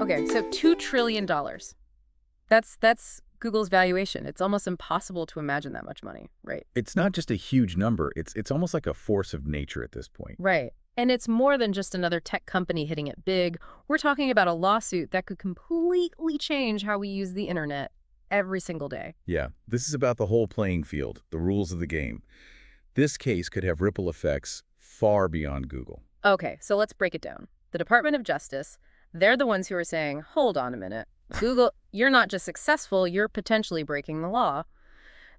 Okay, so $2 trillion. That's Google's valuation. It's almost impossible to imagine that much money, right? It's not just a huge number. It's almost like a force of nature at this point. Right. And it's more than just another tech company hitting it big. We're talking about a lawsuit that could completely change how we use the internet every single day. Yeah, this is about the whole playing field, the rules of the game. This case could have ripple effects far beyond Google. Okay, so let's break it down. The Department of Justice, they're the ones who are saying, hold on a minute. Google, you're not just successful, you're potentially breaking the law.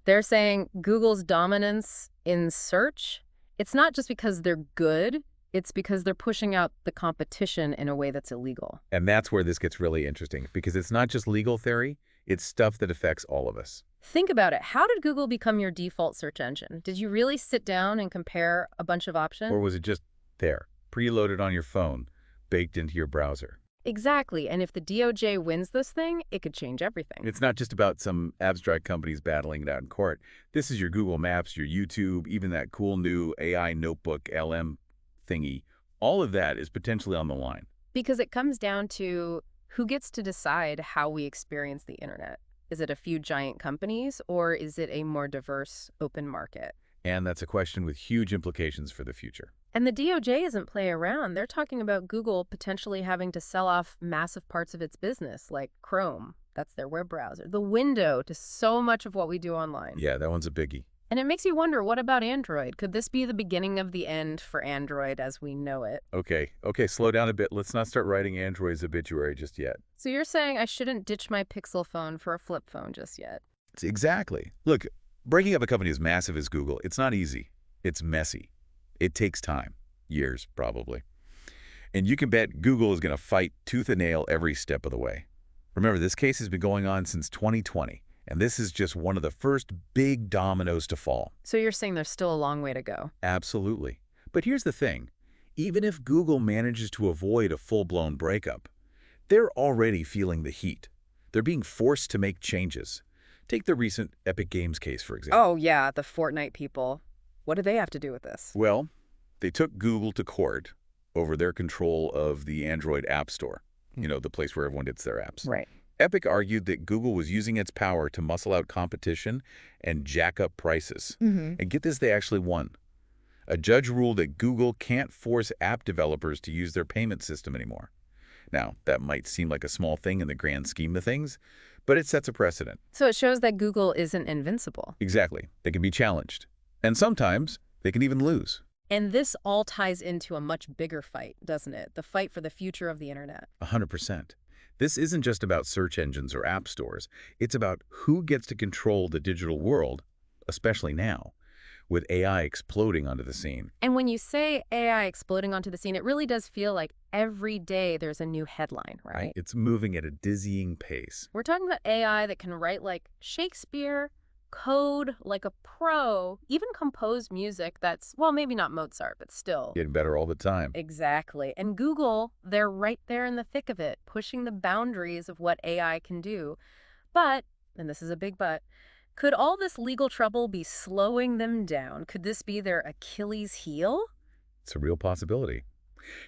They're saying Google's dominance in search, it's not just because they're good, it's because they're pushing out the competition in a way that's illegal. And that's where this gets really interesting, because it's not just legal theory, it's stuff that affects all of us. Think about it. How did Google become your default search engine? Did you really sit down and compare a bunch of options? Or was it just there, preloaded on your phone, baked into your browser? Exactly. And if the DOJ wins this thing, it could change everything. It's not just about some abstract companies battling it out in court. This is your Google Maps, your YouTube, even that cool new AI notebook LM thingy. All of that is potentially on the line. Because it comes down to who gets to decide how we experience the internet. Is it a few giant companies, or is it a more diverse, open market? And that's a question with huge implications for the future. And the DOJ isn't playing around. They're talking about Google potentially having to sell off massive parts of its business, like Chrome. That's their web browser. The window to so much of what we do online. Yeah, that one's a biggie. And it makes you wonder, what about Android? Could this be the beginning of the end for Android as we know it? Okay, slow down a bit. Let's not start writing Android's obituary just yet. So you're saying I shouldn't ditch my Pixel phone for a flip phone just yet? Exactly. Look, breaking up a company as massive as Google, it's not easy. It's messy. It takes time. Years, probably. And you can bet Google is going to fight tooth and nail every step of the way. Remember, this case has been going on since 2020, and this is just one of the first big dominoes to fall. So you're saying there's still a long way to go? Absolutely. But here's the thing. Even if Google manages to avoid a full-blown breakup, they're already feeling the heat. They're being forced to make changes. Take the recent Epic Games case, for example. Oh, yeah, the Fortnite people. What do they have to do with this? Well, they took Google to court over their control of the Android App Store, the place where everyone gets their apps. Right. Epic argued that Google was using its power to muscle out competition and jack up prices. And get this, they actually won. A judge ruled that Google can't force app developers to use their payment system anymore. Now, that might seem like a small thing in the grand scheme of things, but it sets a precedent. So it shows that Google isn't invincible. Exactly. They can be challenged. And sometimes they can even lose. And this all ties into a much bigger fight, doesn't it? The fight for the future of the internet. 100%. This isn't just about search engines or app stores. It's about who gets to control the digital world, especially now, with AI exploding onto the scene. And when you say AI exploding onto the scene, it really does feel like every day there's a new headline, right? It's moving at a dizzying pace. We're talking about AI that can write like Shakespeare, code like a pro, even compose music that's, well, maybe not Mozart, but still. Getting better all the time. Exactly. And Google, they're right there in the thick of it, pushing the boundaries of what AI can do. But, and this is a big but, could all this legal trouble be slowing them down? Could this be their Achilles heel? It's a real possibility.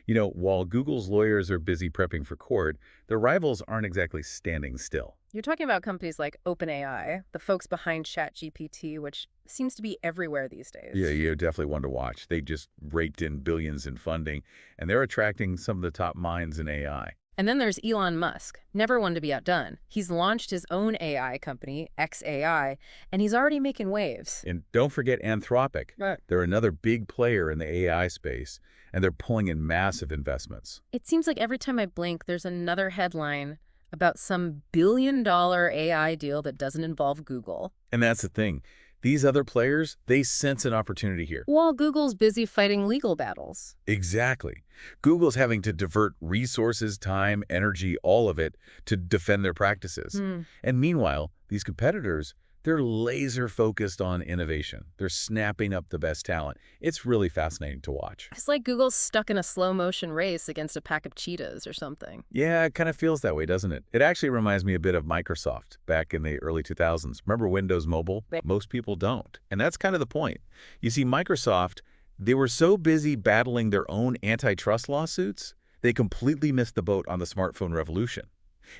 While Google's lawyers are busy prepping for court, their rivals aren't exactly standing still. You're talking about companies like OpenAI, the folks behind ChatGPT, which seems to be everywhere these days. Yeah, you're definitely one to watch. They just raked in billions in funding, and they're attracting some of the top minds in AI. And then there's Elon Musk, never one to be outdone. He's launched his own AI company, xAI, and he's already making waves. And don't forget Anthropic. Right. They're another big player in the AI space, and they're pulling in massive investments. It seems like every time I blink, there's another headline about some billion-dollar AI deal that doesn't involve Google. And that's the thing. These other players, they sense an opportunity here. While Google's busy fighting legal battles. Exactly. Google's having to divert resources, time, energy, all of it to defend their practices. And meanwhile, these competitors, they're laser focused on innovation. They're snapping up the best talent. It's really fascinating to watch. It's like Google's stuck in a slow-motion race against a pack of cheetahs or something. Yeah, it kind of feels that way, doesn't it? It actually reminds me a bit of Microsoft back in the early 2000s. Remember Windows Mobile? Most people don't. And that's kind of the point. You see, Microsoft, they were so busy battling their own antitrust lawsuits, They completely missed the boat on the smartphone revolution.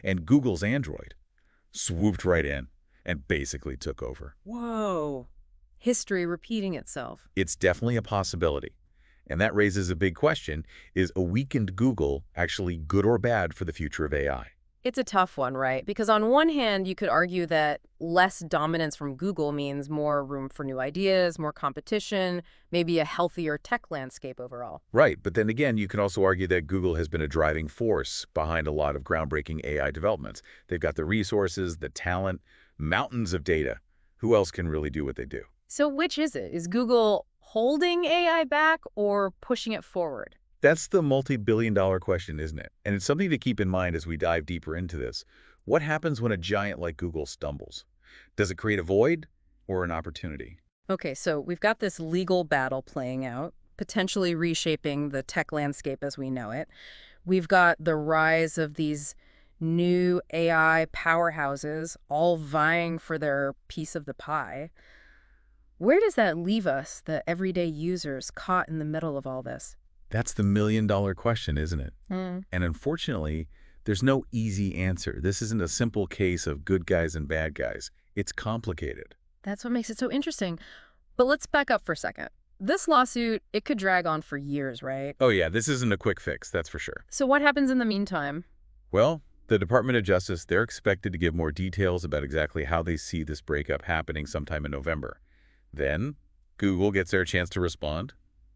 And Google's Android swooped right in and basically took over. Whoa. History repeating itself. It's definitely a possibility. And that raises a big question. Is a weakened Google actually good or bad for the future of AI? It's a tough one, right? Because on one hand, you could argue that less dominance from Google means more room for new ideas, more competition, maybe a healthier tech landscape overall. Right, but then again, you can also argue that Google has been a driving force behind a lot of groundbreaking AI developments. They've got the resources, the talent, mountains of data. Who else can really do what they do? So which is it? Is Google holding AI back or pushing it forward? That's the multi-billion-dollar question, isn't it? And it's something to keep in mind as we dive deeper into this. What happens when a giant like Google stumbles? Does it create a void or an opportunity? Okay, so we've got this legal battle playing out, potentially reshaping the tech landscape as we know it. We've got the rise of these new AI powerhouses all vying for their piece of the pie. Where does that leave us, the everyday users caught in the middle of all this? That's the million-dollar question, isn't it? Mm, And unfortunately, there's no easy answer. This isn't a simple case of good guys and bad guys. It's complicated. that's what makes it so interesting. But let's back up for a second. This lawsuit, it could drag on for years, right? Oh yeah, this isn't a quick fix, that's for sure. So what happens in the meantime? Well, the Department of Justice, they're expected to give more details about exactly how they see this breakup happening sometime in November. Then, Google gets their chance to respond.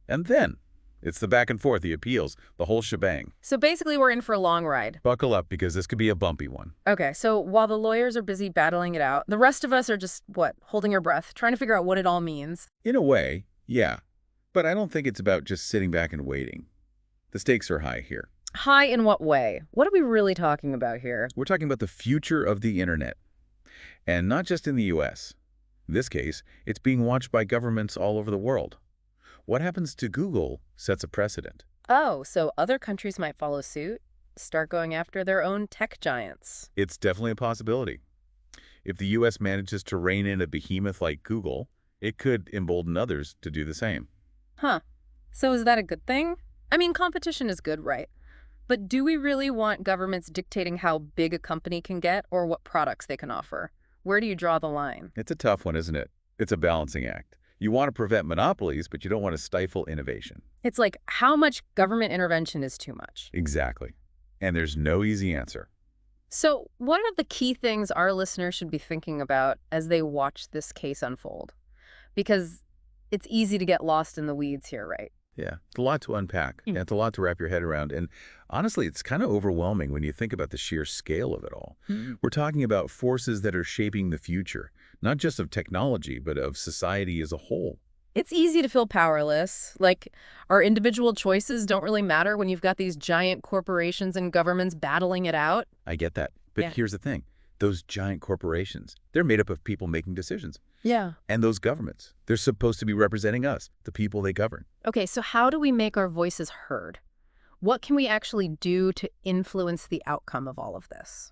And then, it's the back and forth, the appeals, the whole shebang. So basically, we're in for a long ride. Buckle up because this could be a bumpy one. Okay, so while the lawyers are busy battling it out, the rest of us are just, holding our breath, trying to figure out what it all means. In a way, yeah. But I don't think it's about just sitting back and waiting. The stakes are high here. High in what way? What are we really talking about here? We're talking about the future of the internet. And not just in the US. In this case, it's being watched by governments all over the world. What happens to Google sets a precedent. Oh, so other countries might follow suit, start going after their own tech giants. It's definitely a possibility. If the US manages to rein in a behemoth like Google, it could embolden others to do the same. Huh. So is that a good thing? I mean, competition is good, right? But do we really want governments dictating how big a company can get or what products they can offer? Where do you draw the line? It's a tough one, isn't it? It's a balancing act. You want to prevent monopolies, but you don't want to stifle innovation. It's like how much government intervention is too much. Exactly. And there's no easy answer. So what are the key things our listeners should be thinking about as they watch this case unfold? Because it's easy to get lost in the weeds here, right? Yeah, it's a lot to unpack. Mm. Yeah, it's a lot to wrap your head around. And honestly, it's kind of overwhelming when you think about the sheer scale of it all. We're talking about forces that are shaping the future, not just of technology, but of society as a whole. It's easy to feel powerless, like our individual choices don't really matter when you've got these giant corporations and governments battling it out. I get that. But Yeah. here's the thing. Those giant corporations, they're made up of people making decisions. Yeah. And those governments, they're supposed to be representing us, the people they govern. Okay, so how do we make our voices heard? What can we actually do to influence the outcome of all of this?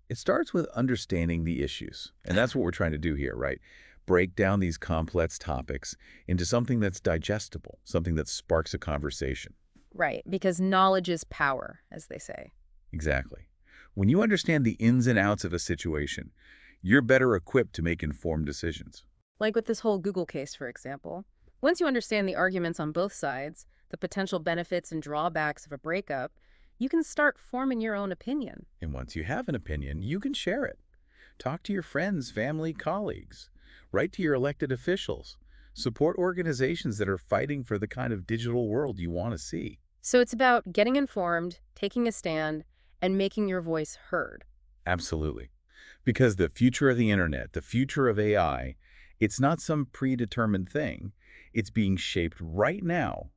It starts with understanding the issues. And that's what we're trying to do here, right? Break down these complex topics into something that's digestible, something that sparks a conversation. Right, because knowledge is power, as they say. Exactly. When you understand the ins and outs of a situation, you're better equipped to make informed decisions. Like with this whole Google case, for example. Once you understand the arguments on both sides, the potential benefits and drawbacks of a breakup, you can start forming your own opinion. And once you have an opinion, you can share it. Talk to your friends, family, colleagues. Write to your elected officials. Support organizations that are fighting for the kind of digital world you want to see. So it's about getting informed, taking a stand, and making your voice heard. Absolutely. Because the future of the internet, the future of AI, it's not some predetermined thing. It's being shaped right now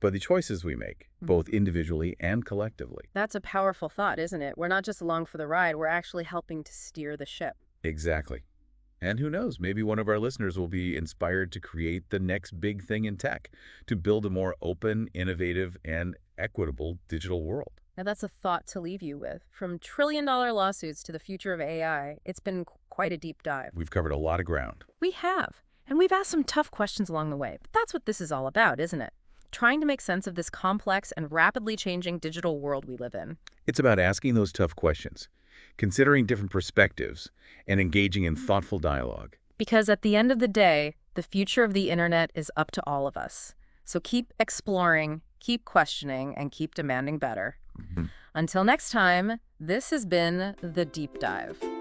by the choices we make, both individually and collectively. That's a powerful thought, isn't it? We're not just along for the ride, we're actually helping to steer the ship. Exactly. And who knows, maybe one of our listeners will be inspired to create the next big thing in tech, to build a more open, innovative, and equitable digital world. Now that's a thought to leave you with. From trillion-dollar lawsuits to the future of AI, it's been quite a deep dive. We've covered a lot of ground. We have. And we've asked some tough questions along the way. But that's what this is all about, isn't it? trying to make sense of this complex and rapidly changing digital world we live in. It's about asking those tough questions, considering different perspectives, and engaging in thoughtful dialogue. Because at the end of the day, the future of the internet is up to all of us. So keep exploring, keep questioning, and keep demanding better. Mhm. Until next time, this has been The Deep Dive.